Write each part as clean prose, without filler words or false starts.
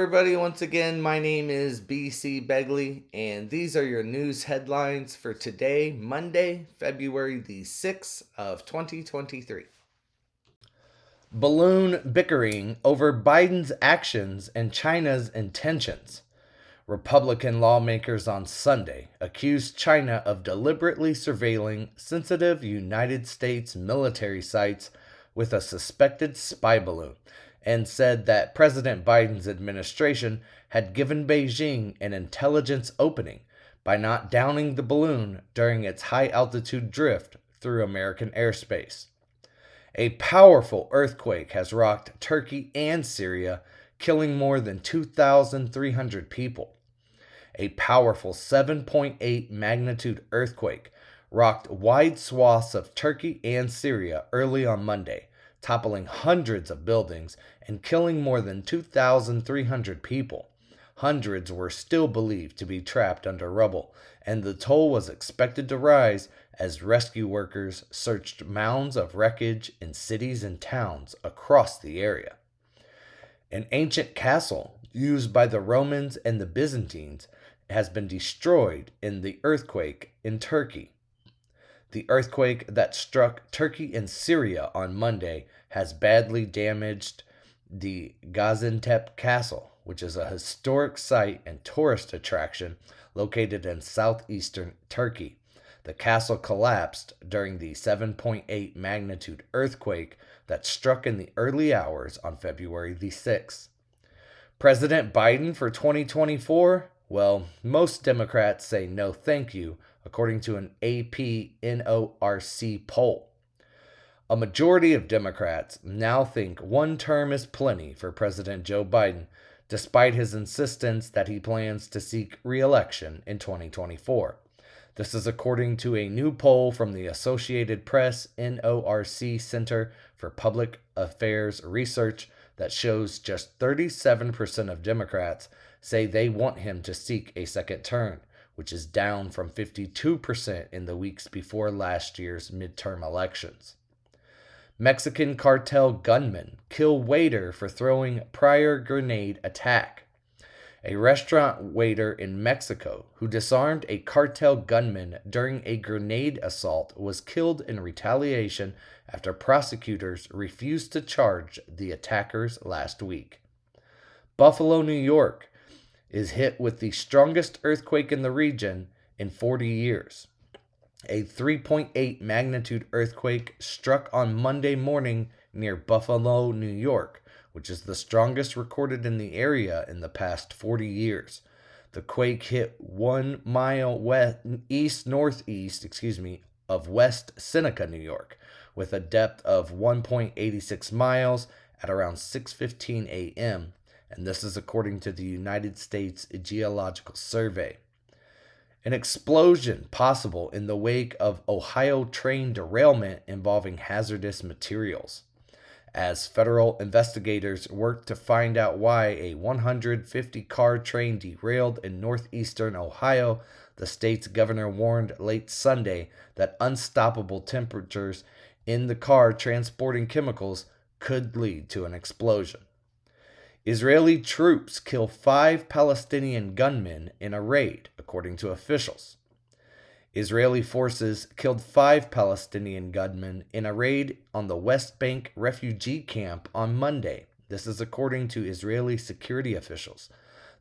everybody. Once again, my name is BC Begley, and these are your news headlines for today, Monday, February the 6th of 2023. Balloon bickering over Biden's actions and China's intentions. Republican lawmakers on Sunday accused China of deliberately surveilling sensitive United States military sites with a suspected spy balloon and said that President Biden's administration had given Beijing an intelligence opening by not downing the balloon during its high altitude drift through American airspace. A powerful earthquake has rocked Turkey and Syria, killing more than 2,300 people. A powerful 7.8 magnitude earthquake rocked wide swaths of Turkey and Syria early on Monday, toppling hundreds of buildings and killing more than 2,300 people. Hundreds were still believed to be trapped under rubble, and the toll was expected to rise as rescue workers searched mounds of wreckage in cities and towns across the area. An ancient castle used by the Romans and the Byzantines has been destroyed in the earthquake in Turkey. The earthquake that struck Turkey and Syria on Monday has badly damaged the Gaziantep Castle, which is a historic site and tourist attraction located in southeastern Turkey. The castle collapsed during the 7.8 magnitude earthquake that struck in the early hours on February the 6th. President Biden for 2024? Well, most Democrats say no thank you, according to an AP NORC poll. A majority of Democrats now think one term is plenty for President Joe Biden, despite his insistence that he plans to seek re-election in 2024. This is according to a new poll from the Associated Press NORC Center for Public Affairs Research that shows just 37% of Democrats say they want him to seek a second term, which is down from 52% in the weeks before last year's midterm elections. Mexican cartel gunman kill waiter for throwing prior grenade attack. A restaurant waiter in Mexico who disarmed a cartel gunman during a grenade assault was killed in retaliation after prosecutors refused to charge the attackers last week. Buffalo, New York is hit with the strongest earthquake in the region in 40 years. A 3.8 magnitude earthquake struck on Monday morning near Buffalo, New York, which is the strongest recorded in the area in the past 40 years. The quake hit 1 mile northeast of West Seneca, New York, with a depth of 1.86 miles at around 6:15 a.m., and this is according to the United States Geological Survey. An explosion possible in the wake of Ohio train derailment involving hazardous materials. As federal investigators work to find out why a 150-car train derailed in northeastern Ohio, the state's governor warned late Sunday that unstoppable temperatures in the car transporting chemicals could lead to an explosion. Israeli troops kill 5 Palestinian gunmen in a raid, according to officials. Israeli forces killed 5 Palestinian gunmen in a raid on the West Bank refugee camp on Monday. This is according to Israeli security officials.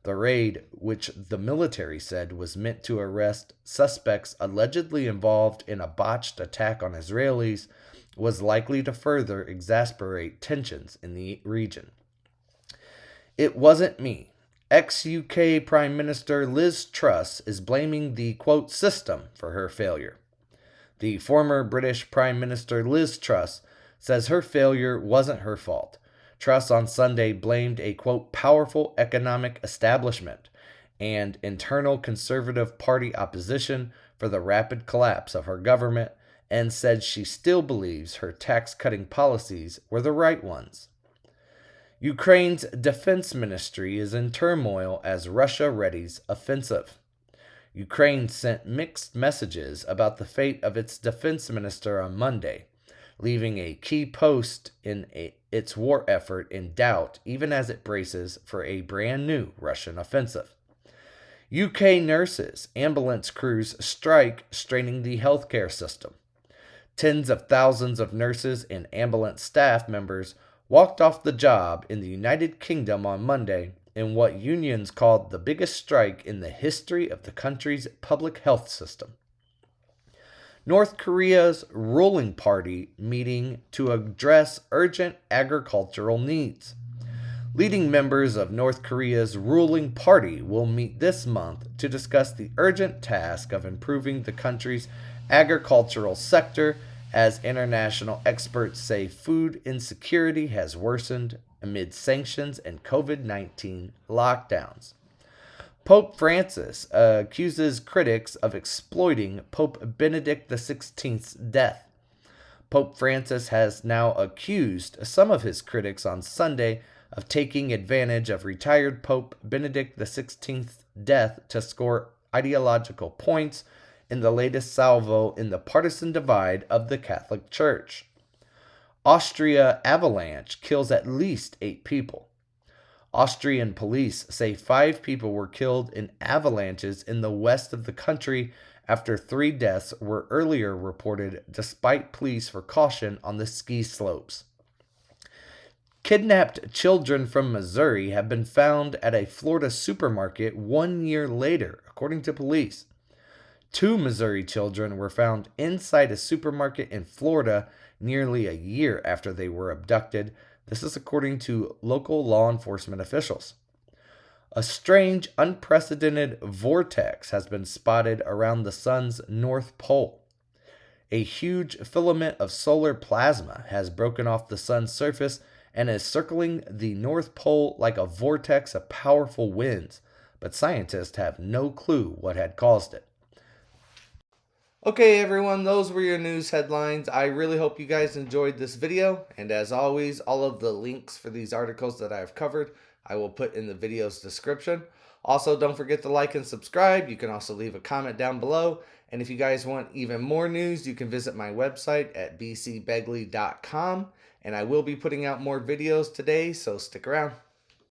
The raid, which the military said was meant to arrest suspects allegedly involved in a botched attack on Israelis, was likely to further exasperate tensions in the region. It wasn't me. Ex-UK Prime Minister Liz Truss is blaming the, quote, system for her failure. The former British Prime Minister Liz Truss says her failure wasn't her fault. Truss on Sunday blamed a, quote, powerful economic establishment and internal Conservative Party opposition for the rapid collapse of her government and said she still believes her tax-cutting policies were the right ones. Ukraine's defense ministry is in turmoil as Russia readies offensive. Ukraine sent mixed messages about the fate of its defense minister on Monday. leaving a key post in its war effort in doubt even as it braces for a brand new Russian offensive. UK nurses, ambulance crews strike, straining the healthcare system. Tens of thousands of nurses and ambulance staff members walked off the job in the United Kingdom on Monday in what unions called the biggest strike in the history of the country's public health system. North Korea's ruling party meeting to address urgent agricultural needs. Leading members of North Korea's ruling party will meet this month to discuss the urgent task of improving the country's agricultural sector as international experts say food insecurity has worsened amid sanctions and COVID-19 lockdowns. Pope Francis accuses critics of exploiting Pope Benedict XVI's death. Pope Francis has now accused some of his critics on Sunday of taking advantage of retired Pope Benedict XVI's death to score ideological points in the latest salvo in the partisan divide of the Catholic Church. Austria avalanche kills at least 8 people. Austrian police say 5 people were killed in avalanches in the west of the country after 3 deaths were earlier reported despite pleas for caution on the ski slopes. Kidnapped children from Missouri have been found at a Florida supermarket 1 year later, according to police. 2 Missouri children were found inside a supermarket in Florida nearly a year after they were abducted. This is according to local law enforcement officials. A strange, unprecedented vortex has been spotted around the sun's north pole. A huge filament of solar plasma has broken off the sun's surface and is circling the North Pole like a vortex of powerful winds, but scientists have no clue what had caused it. Okay, everyone, those were your news headlines. I really hope you guys enjoyed this video, and as always, all of the links for these articles that I've covered, I will put in the video's description. Also, don't forget to like and subscribe. You can also leave a comment down below, and if you guys want even more news, you can visit my website at bcbegley.com. And I will be putting out more videos today, so stick around.